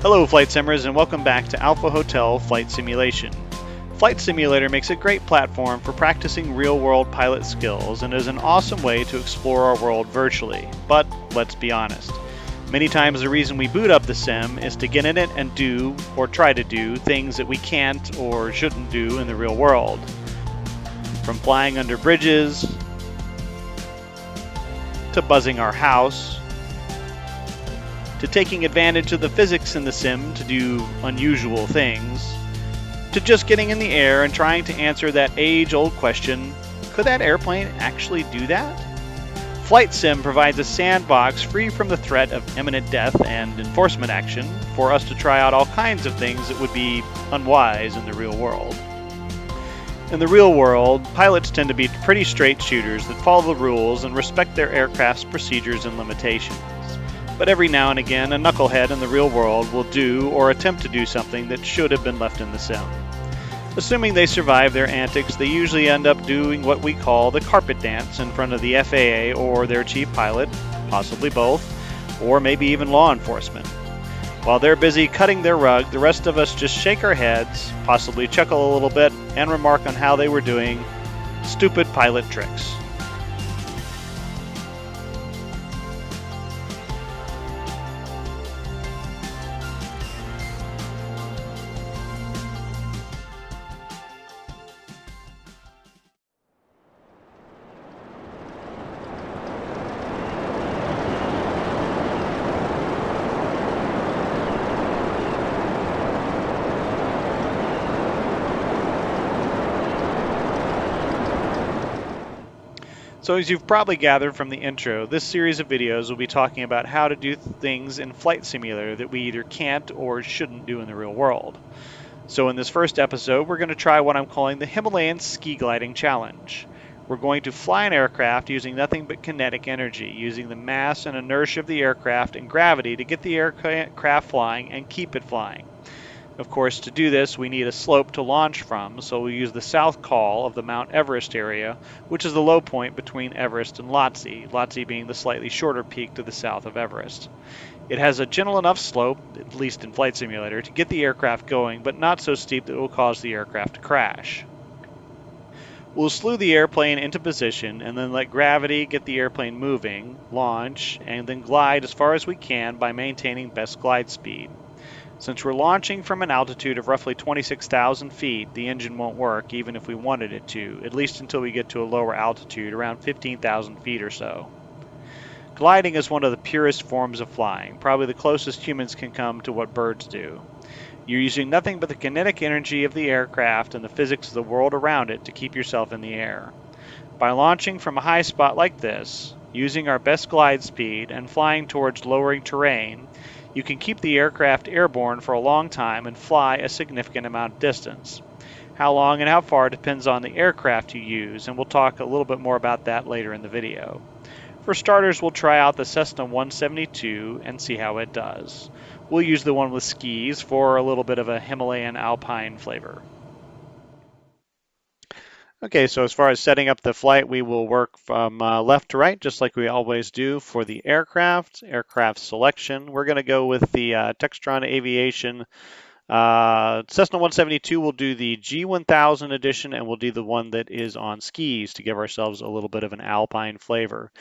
Hello Flight Simmers and welcome back to Alpha Hotel Flight Simulation. Flight Simulator makes a great platform for practicing real-world pilot skills and is an awesome way to explore our world virtually. But let's be honest. Many times the reason we boot up the sim is to get in it and do, or try to do, things that we can't or shouldn't do in the real world. From flying under bridges, to buzzing our house, to taking advantage of the physics in the sim to do unusual things, to just getting in the air and trying to answer that age-old question, could that airplane actually do that? Flight Sim provides a sandbox free from the threat of imminent death and enforcement action for us to try out all kinds of things that would be unwise in the real world. In the real world, pilots tend to be pretty straight shooters that follow the rules and respect their aircraft's procedures and limitations. But every now and again, a knucklehead in the real world will do or attempt to do something that should have been left in the sim. Assuming they survive their antics, they usually end up doing what we call the carpet dance in front of the FAA or their chief pilot, possibly both, or maybe even law enforcement. While they're busy cutting their rug, the rest of us just shake our heads, possibly chuckle a little bit, and remark on how they were doing stupid pilot tricks. So as you've probably gathered from the intro, this series of videos will be talking about how to do things in Flight Simulator that we either can't or shouldn't do in the real world. So in this first episode, we're going to try what I'm calling the Himalayan Ski-Gliding Challenge. We're going to fly an aircraft using nothing but kinetic energy, using the mass and inertia of the aircraft and gravity to get the aircraft flying and keep it flying. Of course, to do this, we need a slope to launch from, so we use the south col of the Mount Everest area, which is the low point between Everest and Lhotse, Lhotse being the slightly shorter peak to the south of Everest. It has a gentle enough slope, at least in Flight Simulator, to get the aircraft going, but not so steep that it will cause the aircraft to crash. We'll slew the airplane into position and then let gravity get the airplane moving, launch, and then glide as far as we can by maintaining best glide speed. Since we're launching from an altitude of roughly 26,000 feet, the engine won't work even if we wanted it to, at least until we get to a lower altitude, around 15,000 feet or so. Gliding is one of the purest forms of flying, probably the closest humans can come to what birds do. You're using nothing but the kinetic energy of the aircraft and the physics of the world around it to keep yourself in the air. By launching from a high spot like this, using our best glide speed, and flying towards lowering terrain, you can keep the aircraft airborne for a long time and fly a significant amount of distance. How long and how far depends on the aircraft you use, and we'll talk a little bit more about that later in the video. For starters, we'll try out the Cessna 172 and see how it does. We'll use the one with skis for a little bit of a Himalayan alpine flavor. Okay, so as far as setting up the flight, we will work from left to right, just like we always do for the aircraft selection. We're going to go with the Textron Aviation Cessna 172 will do the G1000 edition, and we'll do the one that is on skis to give ourselves a little bit of an alpine flavor.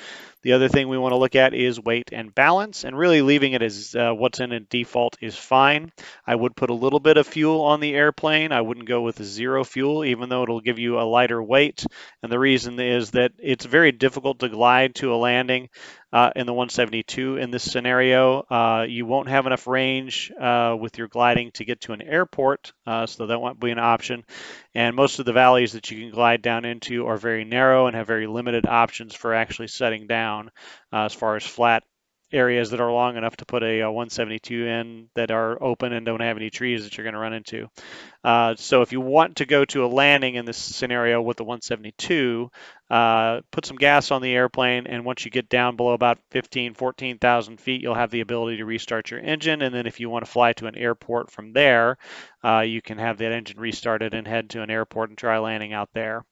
The other thing we want to look at is weight and balance, and really leaving it as what's in a default is fine. I would put a little bit of fuel on the airplane. I wouldn't go with zero fuel, even though it'll give you a lighter weight. And the reason is that it's very difficult to glide to a landing in the 172 in this scenario. You won't have enough range with your gliding to get to an airport, so that won't be an option. And most of the valleys that you can glide down into are very narrow and have very limited options for actually setting down as far as flat areas that are long enough to put a 172 in that are open and don't have any trees that you're going to run into. So if you want to go to a landing in this scenario with the 172, put some gas on the airplane, and once you get down below about 14,000 feet, you'll have the ability to restart your engine. And then if you want to fly to an airport from there, you can have that engine restarted and head to an airport and try landing out there.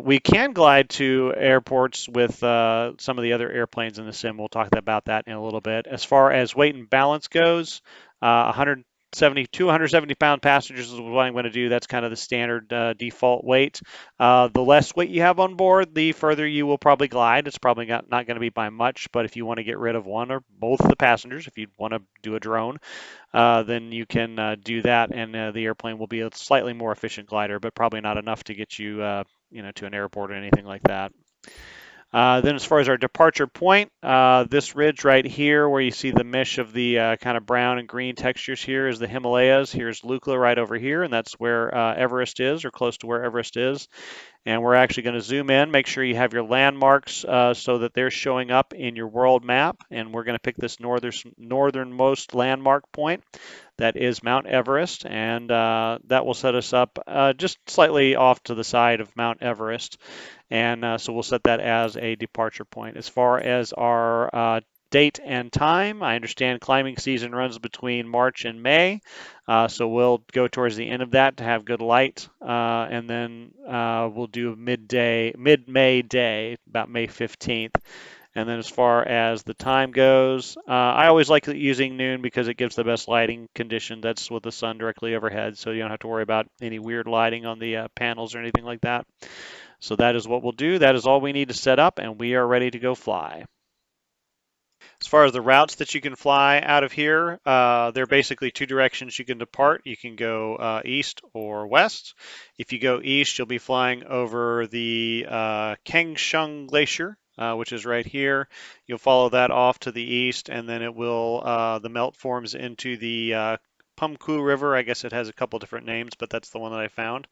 We can glide to airports with some of the other airplanes in the sim. We'll talk about that in a little bit. As far as weight and balance goes, 170, 270-pound passengers is what I'm going to do. That's kind of the standard default weight. The less weight you have on board, the further you will probably glide. It's probably not going to be by much, but if you want to get rid of one or both of the passengers, if you want to do a drone, then you can do that, and the airplane will be a slightly more efficient glider, but probably not enough to get you, to an airport or anything like that. Then as far as our departure point, this ridge right here where you see the mesh of the kind of brown and green textures here is the Himalayas. Here's Lukla right over here, and that's where Everest is, or close to where Everest is. And we're actually going to zoom in, make sure you have your landmarks so that they're showing up in your world map. And we're going to pick this northernmost landmark point. That is Mount Everest, and that will set us up just slightly off to the side of Mount Everest. And so we'll set that as a departure point. As far as our date and time, I understand climbing season runs between March and May. So we'll go towards the end of that to have good light. And then we'll do mid-May day, about May 15th. And then as far as the time goes, I always like using noon because it gives the best lighting condition. That's with the sun directly overhead, so you don't have to worry about any weird lighting on the panels or anything like that. So that is what we'll do. That is all we need to set up, and we are ready to go fly. As far as the routes that you can fly out of here, there are basically two directions you can depart. You can go east or west. If you go east, you'll be flying over the Kangshung Glacier, which is right here. You'll follow that off to the east, and then it will the melt forms into the Pumku River. I guess it has a couple different names, but that's the one that I found.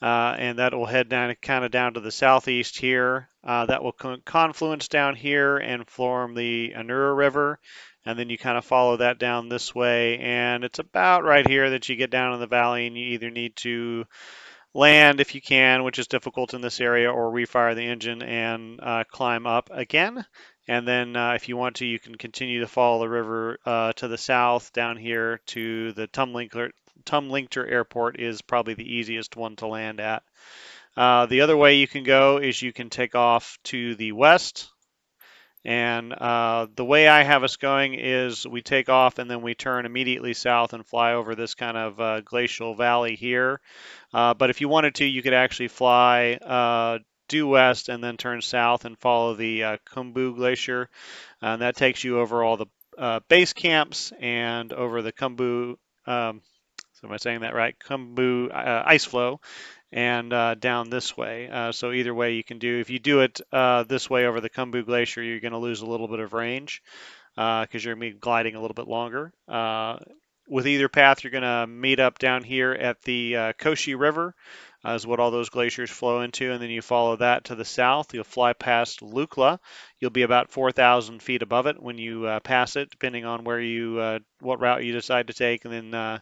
And that will head down kind of down to the southeast here. That will confluence down here and form the Anura River, and then you kind of follow that down this way, and it's about right here that you get down in the valley, and you either need to land if you can, which is difficult in this area, or refire the engine and climb up again. And then if you want to, you can continue to follow the river to the south down here to the Tumlinkter Airport is probably the easiest one to land at. The other way you can go is you can take off to the west. And the way I have us going is we take off and then we turn immediately south and fly over this kind of glacial valley here. But if you wanted to, you could actually fly due west and then turn south and follow the Khumbu Glacier. And that takes you over all the base camps and over the Khumbu, so am I saying that right? Khumbu ice flow, and down this way. So either way you can do. If you do it this way over the Khumbu Glacier, you're going to lose a little bit of range because you're going to be gliding a little bit longer. With either path, you're going to meet up down here at the Koshi River, is what all those glaciers flow into, and then you follow that to the south. You'll fly past Lukla. You'll be about 4,000 feet above it when you pass it, depending on where what route you decide to take, and then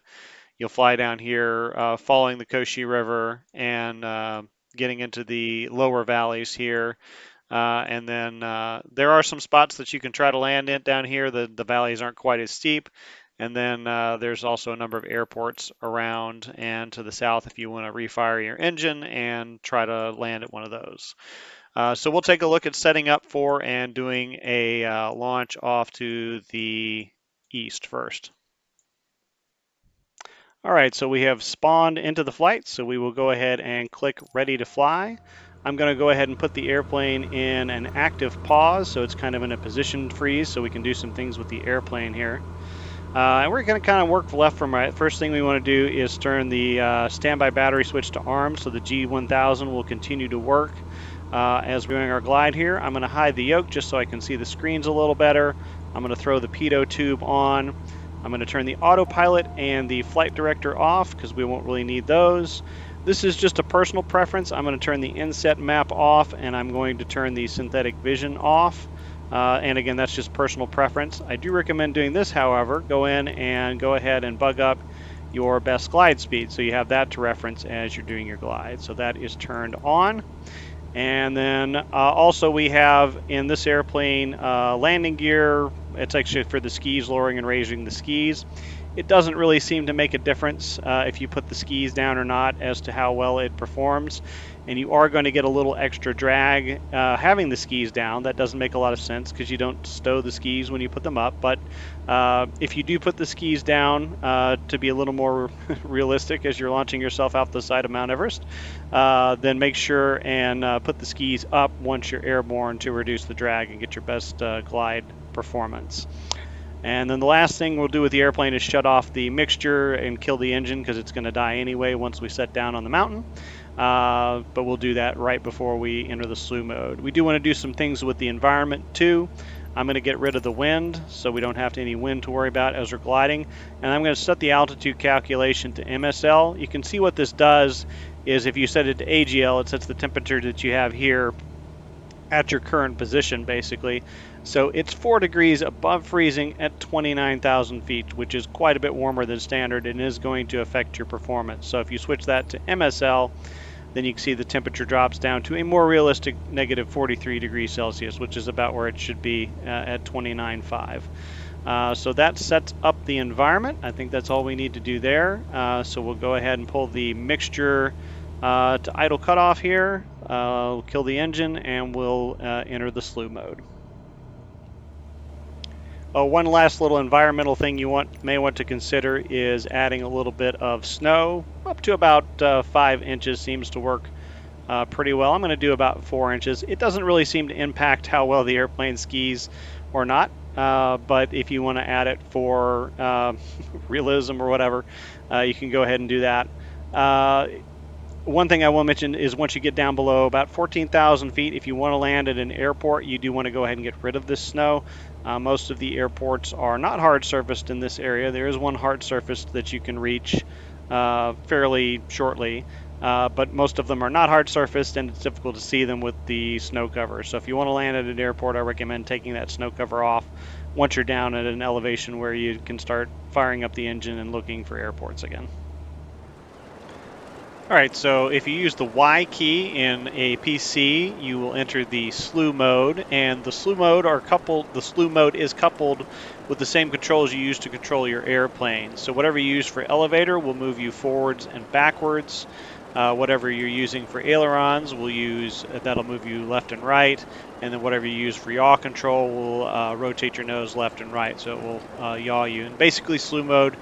you'll fly down here, following the Koshi River and getting into the lower valleys here. And then there are some spots that you can try to land in down here. The valleys aren't quite as steep. And then there's also a number of airports around and to the south if you want to refire your engine and try to land at one of those. So we'll take a look at setting up for and doing a launch off to the east first. All right, so we have spawned into the flight, so we will go ahead and click ready to fly. I'm going to go ahead and put the airplane in an active pause, so it's kind of in a position freeze, so we can do some things with the airplane here. And we're going to kind of work left from right. First thing we want to do is turn the standby battery switch to armed, so the G1000 will continue to work. As we're doing our glide here, I'm going to hide the yoke just so I can see the screens a little better. I'm going to throw the pitot tube on. I'm going to turn the autopilot and the flight director off because we won't really need those. This is just a personal preference. I'm going to turn the inset map off, and I'm going to turn the synthetic vision off. And again, that's just personal preference. I do recommend doing this, however. Go in and go ahead and bug up your best glide speed, so you have that to reference as you're doing your glide. So that is turned on. And then also we have in this airplane landing gear. It's actually for the skis, lowering and raising the skis. It doesn't really seem to make a difference if you put the skis down or not as to how well it performs. And you are going to get a little extra drag having the skis down. That doesn't make a lot of sense because you don't stow the skis when you put them up. But if you do put the skis down to be a little more realistic as you're launching yourself out the side of Mount Everest, then make sure and put the skis up once you're airborne to reduce the drag and get your best glide performance. And then the last thing we'll do with the airplane is shut off the mixture and kill the engine because it's going to die anyway once we set down on the mountain. But we'll do that right before we enter the slew mode. We do want to do some things with the environment too. I'm going to get rid of the wind so we don't have any wind to worry about as we're gliding. And I'm going to set the altitude calculation to MSL. You can see what this does is if you set it to AGL, it sets the temperature that you have here at your current position, basically. So it's 4 degrees above freezing at 29,000 feet, which is quite a bit warmer than standard and is going to affect your performance. So if you switch that to MSL, then you can see the temperature drops down to a more realistic negative 43 degrees Celsius, which is about where it should be at 29.5. So that sets up the environment. I think that's all we need to do there. So we'll go ahead and pull the mixture to idle cutoff here. We'll kill the engine and we'll enter the slew mode. One last little environmental thing you may want to consider is adding a little bit of snow. Up to about 5 inches seems to work pretty well. I'm going to do about 4 inches. It doesn't really seem to impact how well the airplane skis or not, but if you want to add it for realism or whatever, you can go ahead and do that. One thing I will mention is once you get down below about 14,000 feet, if you want to land at an airport, you do want to go ahead and get rid of this snow. Most of the airports are not hard surfaced in this area. There is one hard surface that you can reach fairly shortly, but most of them are not hard surfaced and it's difficult to see them with the snow cover. So if you want to land at an airport, I recommend taking that snow cover off once you're down at an elevation where you can start firing up the engine and looking for airports again. All right, so if you use the Y key in a PC, you will enter the slew mode, and the slew mode is coupled with the same controls you use to control your airplane. So whatever you use for elevator will move you forwards and backwards. Whatever you're using for ailerons that'll move you left and right, and then whatever you use for yaw control will rotate your nose left and right, so it will yaw you. And basically, slew mode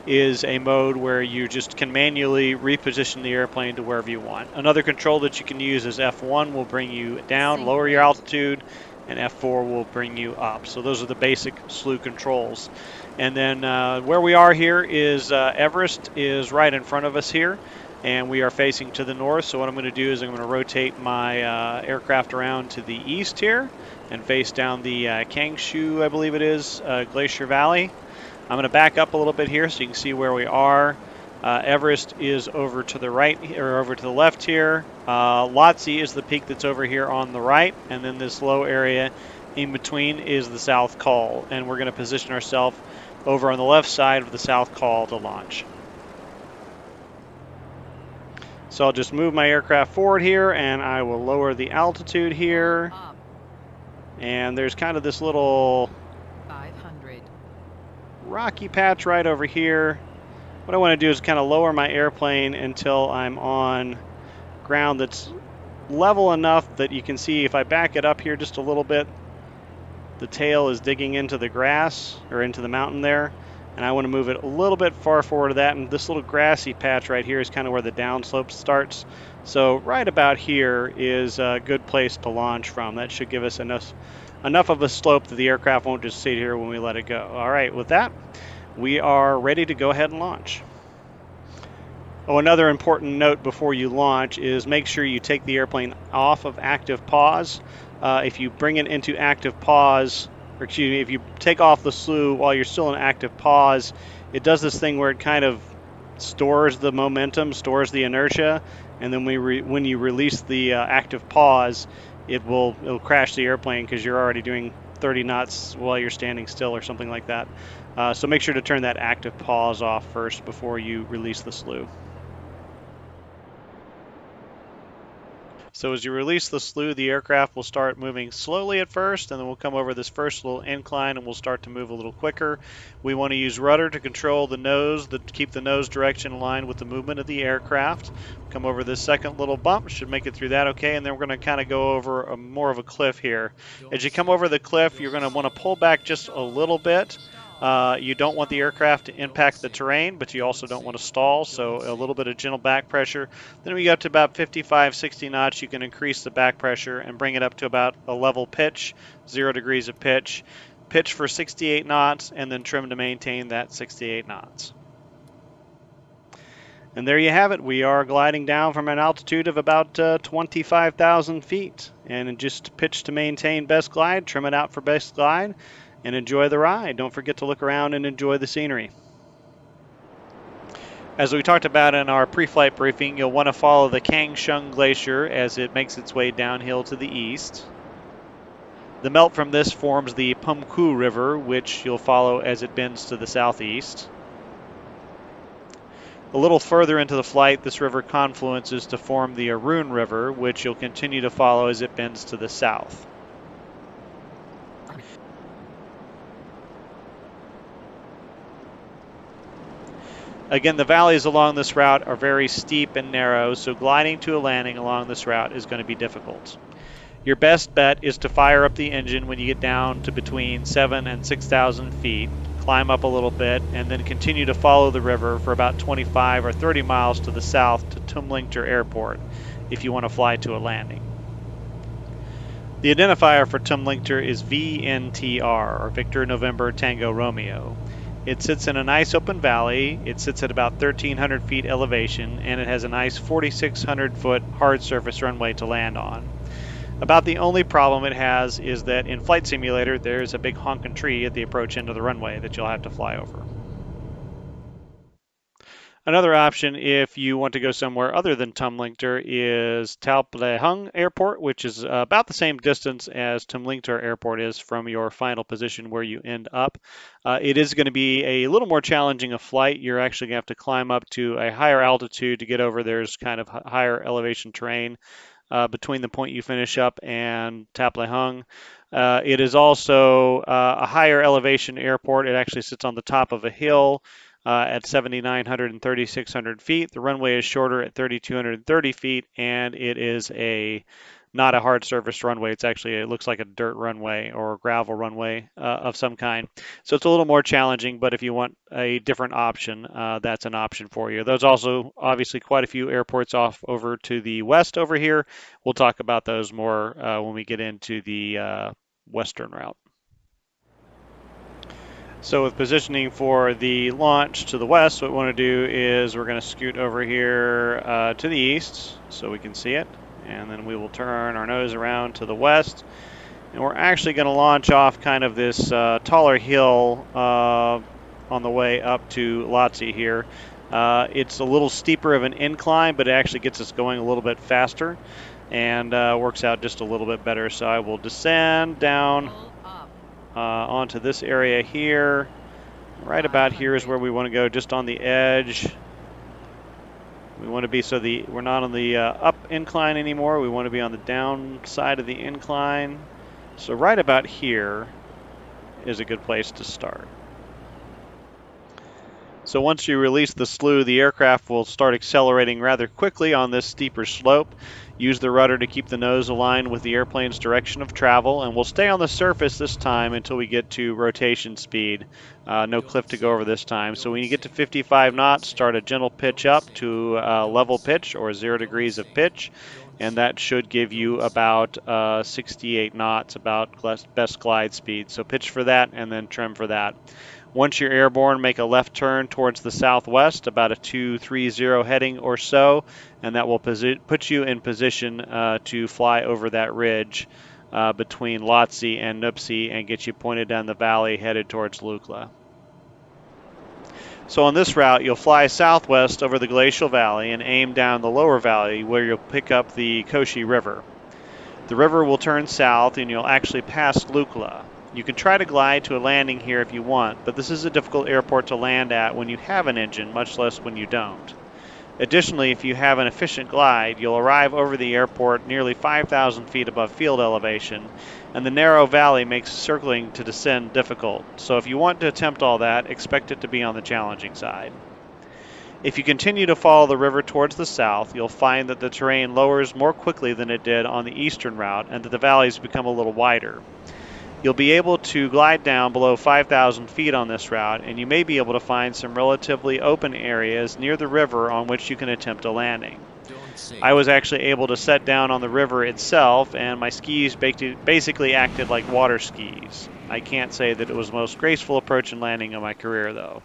is a mode where you just can manually reposition the airplane to wherever you want. Another control that you can use is F1 will bring you down, lower your altitude, and F4 will bring you up. So those are the basic slew controls. And then where we are here is Everest is right in front of us here, and we are facing to the north. So what I'm going to do is I'm going to rotate my aircraft around to the east here and face down the Kangshu, I believe it is, Glacier Valley. I'm going to back up a little bit here so you can see where we are. Everest is over to the right or over to the left here. Lhotse is the peak that's over here on the right, and then this low area in between is the South Col, and we're going to position ourselves over on the left side of the South Col to launch. So I'll just move my aircraft forward here, and I will lower the altitude here. And there's kind of this little rocky patch right over here. What I want to do is kind of lower my airplane until I'm on ground that's level enough that you can see if I back it up here just a little bit, the tail is digging into the grass or into the mountain there, and I want to move it a little bit far forward to that, and this little grassy patch right here is kind of where the downslope starts. So right about here is a good place to launch from. That should give us enough of a slope that the aircraft won't just sit here when we let it go. All right, with that, we are ready to go ahead and launch. Oh, another important note before you launch is make sure you take the airplane off of active pause. If you bring it into active pause, or excuse me, if you take off the slew while you're still in active pause, it does this thing where it kind of stores the momentum, stores the inertia, and then when you release the active pause, it'll crash the airplane because you're already doing 30 knots while you're standing still or something like that. So make sure to turn that active pause off first before you release the slew. So as you release the slew, the aircraft will start moving slowly at first, and then we'll come over this first little incline and we'll start to move a little quicker. We want to use rudder to control the nose, to keep the nose direction aligned with the movement of the aircraft. Come over this second little bump, should make it through that okay, and then we're going to kind of go over more of a cliff here. As you come over the cliff, you're going to want to pull back just a little bit. You don't want the aircraft to impact the terrain, but you also don't want to stall, so a little bit of gentle back pressure. Then we go up to about 55, 60 knots. You can increase the back pressure and bring it up to about a level pitch, 0 degrees of pitch. Pitch for 68 knots, and then trim to maintain that 68 knots. And there you have it. We are gliding down from an altitude of about 25,000 feet. And just pitch to maintain best glide, trim it out for best glide, and enjoy the ride. Don't forget to look around and enjoy the scenery. As we talked about in our pre-flight briefing, you'll want to follow the Kangshung Glacier as it makes its way downhill to the east. The melt from this forms the Pumku River, which you'll follow as it bends to the southeast. A little further into the flight, this river confluences to form the Arun River, which you'll continue to follow as it bends to the south. Again, the valleys along this route are very steep and narrow, so gliding to a landing along this route is going to be difficult. Your best bet is to fire up the engine when you get down to between 7,000 and 6,000 feet, climb up a little bit, and then continue to follow the river for about 25 or 30 miles to the south to Tumlingtur Airport if you want to fly to a landing. The identifier for Tumlingtur is VNTR, or Victor November Tango Romeo. It sits in a nice open valley. It sits at about 1,300 feet elevation, and it has a nice 4,600 foot hard surface runway to land on. About the only problem it has is that in Flight Simulator, there's a big honking tree at the approach end of the runway that you'll have to fly over. Another option, if you want to go somewhere other than Tumlingtur, is Taplehung Airport, which is about the same distance as Tumlingtur Airport is from your final position where you end up. It is going to be a little more challenging a flight. You're actually going to have to climb up to a higher altitude to get over. There's kind of higher elevation terrain between the point you finish up and Taplehung. It is also a higher elevation airport. It actually sits on the top of a hill at 7,900 and 3,600 feet. The runway is shorter at 3,230 feet, and it is not a hard surface runway. It looks like a dirt runway or a gravel runway of some kind. So it's a little more challenging, but if you want a different option, that's an option for you. There's also obviously quite a few airports off over to the west over here. We'll talk about those more when we get into the western route. So with positioning for the launch to the west, what we want to do is we're going to scoot over here to the east so we can see it. And then we will turn our nose around to the west. And we're actually going to launch off kind of this taller hill on the way up to Lhotse here. It's a little steeper of an incline, but it actually gets us going a little bit faster and works out just a little bit better. So I will descend down onto this area here. Right about here is where we want to go, just on the edge. We want to be we're not on the up incline anymore. We want to be on the down side of the incline. So right about here is a good place to start. So once you release the slew, the aircraft will start accelerating rather quickly on this steeper slope. Use the rudder to keep the nose aligned with the airplane's direction of travel, and we'll stay on the surface this time until we get to rotation speed. No cliff to go over this time. So when you get to 55 knots, start a gentle pitch up to level pitch or 0 degrees of pitch, and that should give you about 68 knots, about best glide speed. So pitch for that and then trim for that. Once you're airborne, make a left turn towards the southwest, about a 230 heading or so, and that will put you in position to fly over that ridge between Lhotse and Nuptse and get you pointed down the valley headed towards Lukla. So on this route, you'll fly southwest over the glacial valley and aim down the lower valley where you'll pick up the Koshi River. The river will turn south and you'll actually pass Lukla. You can try to glide to a landing here if you want, but this is a difficult airport to land at when you have an engine, much less when you don't. Additionally, if you have an efficient glide, you'll arrive over the airport nearly 5,000 feet above field elevation, and the narrow valley makes circling to descend difficult. So if you want to attempt all that, expect it to be on the challenging side. If you continue to follow the river towards the south, you'll find that the terrain lowers more quickly than it did on the eastern route and that the valleys become a little wider. You'll be able to glide down below 5,000 feet on this route, and you may be able to find some relatively open areas near the river on which you can attempt a landing. I was actually able to set down on the river itself, and my skis basically acted like water skis. I can't say that it was the most graceful approach and landing of my career, though.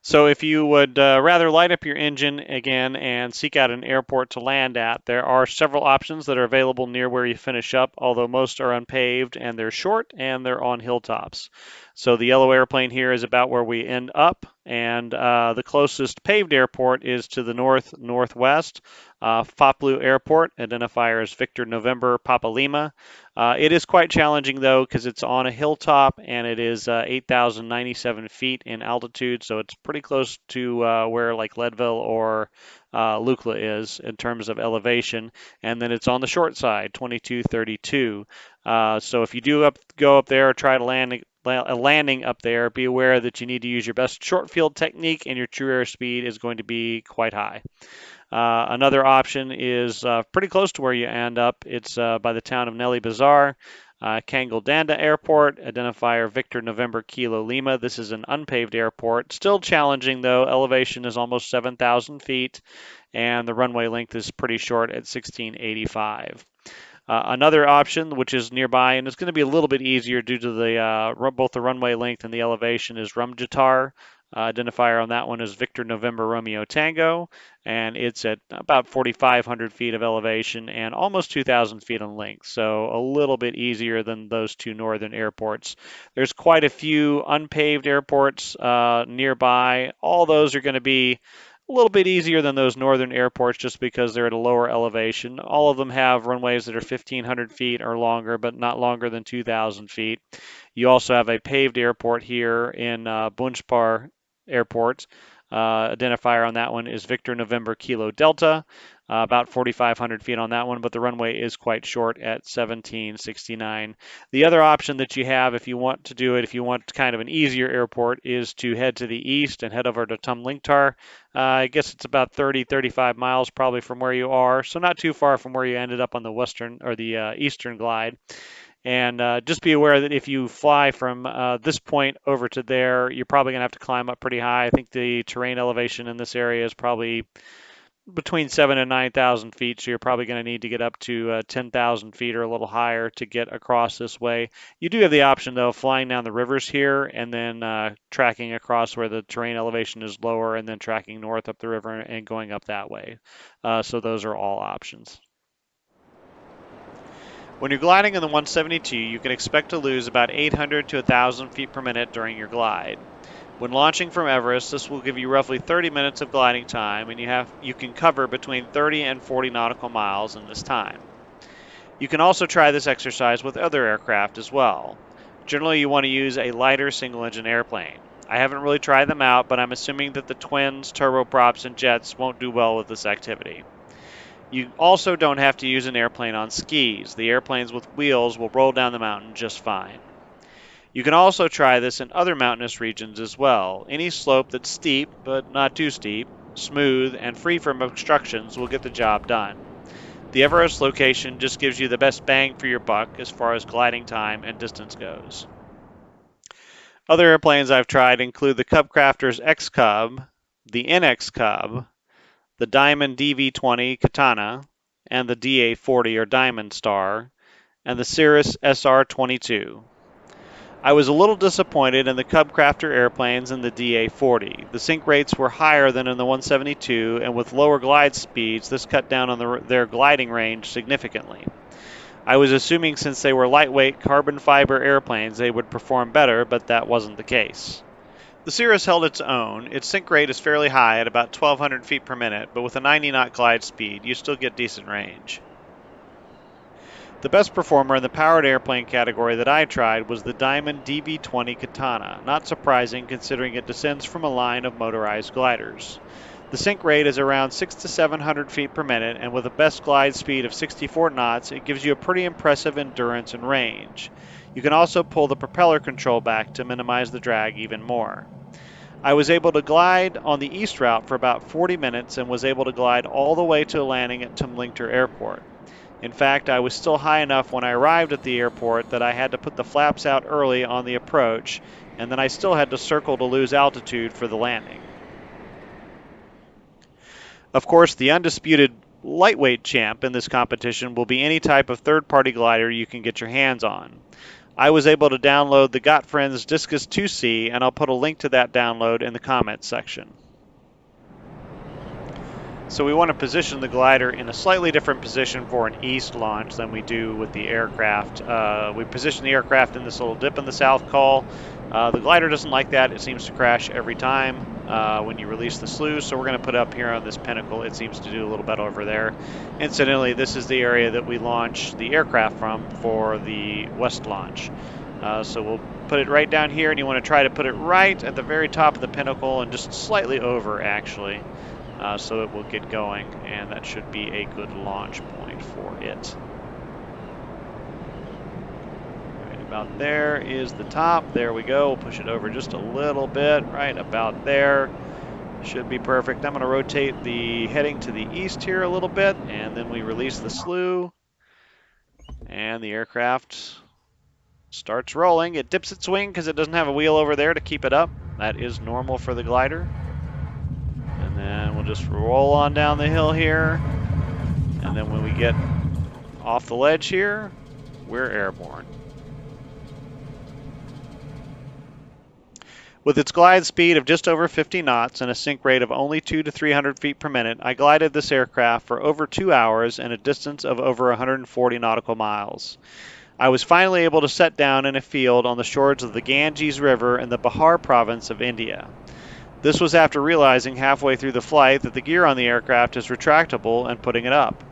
So if you would rather light up your engine again and seek out an airport to land at, there are several options that are available near where you finish up, although most are unpaved and they're short and they're on hilltops. So the yellow airplane here is about where we end up, and the closest paved airport is to the northwest, Foplu Airport, identifier as Victor November Papa Lima. It is quite challenging though because it's on a hilltop and it is 8,097 feet in altitude, so it's pretty close to where like Leadville or Lukla is in terms of elevation, and then it's on the short side, 2232. So if you do go up there or try to a landing up there, be aware that you need to use your best short field technique and your true air speed is going to be quite high. Another option is pretty close to where you end up. It's by the town of Nelly Bazaar, Kangaldanda Airport, identifier Victor November Kilo Lima. This is an unpaved airport. Still challenging though. Elevation is almost 7,000 feet, and the runway length is pretty short at 1685. Another option, which is nearby, and it's going to be a little bit easier due to both the runway length and the elevation, is Rumjatar. Identifier on that one is Victor November Romeo Tango, and it's at about 4,500 feet of elevation and almost 2,000 feet in length, so a little bit easier than those two northern airports. There's quite a few unpaved airports nearby. All those are going to be a little bit easier than those northern airports just because they're at a lower elevation. All of them have runways that are 1,500 feet or longer, but not longer than 2,000 feet. You also have a paved airport here in Bunchpar Airport. Identifier on that one is Victor November Kilo Delta, about 4,500 feet on that one, but the runway is quite short at 1769. The other option that you have if you want to do it, if you want kind of an easier airport, is to head to the east and head over to Tumlingtar. I guess it's about 35 miles probably from where you are, so not too far from where you ended up on the western or the eastern glide. And just be aware that if you fly from this point over to there, you're probably going to have to climb up pretty high. I think the terrain elevation in this area is probably between 7 and 9,000 feet, so you're probably going to need to get up to 10,000 feet or a little higher to get across this way. You do have the option, though, of flying down the rivers here and then tracking across where the terrain elevation is lower and then tracking north up the river and going up that way. So those are all options. When you're gliding in the 172, you can expect to lose about 800 to 1,000 feet per minute during your glide. When launching from Everest, this will give you roughly 30 minutes of gliding time, and you can cover between 30 and 40 nautical miles in this time. You can also try this exercise with other aircraft as well. Generally, you want to use a lighter single-engine airplane. I haven't really tried them out, but I'm assuming that the twins, turboprops, and jets won't do well with this activity. You also don't have to use an airplane on skis. The airplanes with wheels will roll down the mountain just fine. You can also try this in other mountainous regions as well. Any slope that's steep, but not too steep, smooth, and free from obstructions will get the job done. The Everest location just gives you the best bang for your buck as far as gliding time and distance goes. Other airplanes I've tried include the Cubcrafter's X-Cub, the NX Cub, the Diamond DV-20 Katana, and the DA-40 or Diamond Star, and the Cirrus SR-22. I was a little disappointed in the Cubcrafter airplanes and the DA-40. The sink rates were higher than in the 172, and with lower glide speeds, this cut down on their gliding range significantly. I was assuming since they were lightweight carbon fiber airplanes, they would perform better, but that wasn't the case. The Cirrus held its own. Its sink rate is fairly high at about 1,200 feet per minute, but with a 90-knot glide speed, you still get decent range. The best performer in the powered airplane category that I tried was the Diamond DB20 Katana, not surprising considering it descends from a line of motorized gliders. The sink rate is around 600 to 700 feet per minute, and with a best glide speed of 64 knots, it gives you a pretty impressive endurance and range. You can also pull the propeller control back to minimize the drag even more. I was able to glide on the east route for about 40 minutes and was able to glide all the way to a landing at Tumlingter Airport. In fact, I was still high enough when I arrived at the airport that I had to put the flaps out early on the approach, and then I still had to circle to lose altitude for the landing. Of course, the undisputed lightweight champ in this competition will be any type of third-party glider you can get your hands on. I was able to download the Gottfriends Discus 2C, and I'll put a link to that download in the comments section. So we want to position the glider in a slightly different position for an east launch than we do with the aircraft. We position the aircraft in this little dip in the south call. The glider doesn't like that. It seems to crash every time when you release the slew, so we're going to put it up here on this pinnacle. It seems to do a little better over there. Incidentally, this is the area that we launch the aircraft from for the west launch. So we'll put it right down here, and you want to try to put it right at the very top of the pinnacle and just slightly over, actually. So it will get going, and that should be a good launch point for it. Right about there is the top. There we go. We'll push it over just a little bit, right about there. Should be perfect. I'm going to rotate the heading to the east here a little bit, and then we release the slew, and the aircraft starts rolling. It dips its wing because it doesn't have a wheel over there to keep it up. That is normal for the glider. And then we'll just roll on down the hill here. And then when we get off the ledge here, we're airborne. With its glide speed of just over 50 knots and a sink rate of only 200 to 300 feet per minute, I glided this aircraft for over 2 hours and a distance of over 140 nautical miles. I was finally able to set down in a field on the shores of the Ganges River in the Bihar province of India. This was after realizing halfway through the flight that the gear on the aircraft is retractable and putting it up.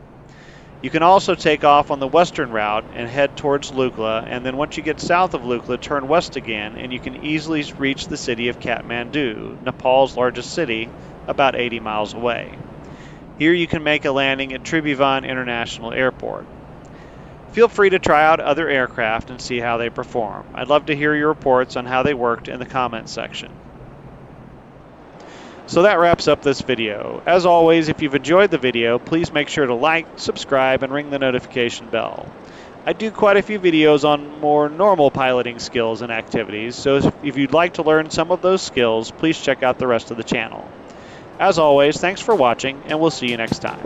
You can also take off on the western route and head towards Lukla, and then once you get south of Lukla, turn west again, and you can easily reach the city of Kathmandu, Nepal's largest city, about 80 miles away. Here you can make a landing at Tribhuvan International Airport. Feel free to try out other aircraft and see how they perform. I'd love to hear your reports on how they worked in the comments section. So that wraps up this video. As always, if you've enjoyed the video, please make sure to like, subscribe, and ring the notification bell. I do quite a few videos on more normal piloting skills and activities, so if you'd like to learn some of those skills, please check out the rest of the channel. As always, thanks for watching, and we'll see you next time.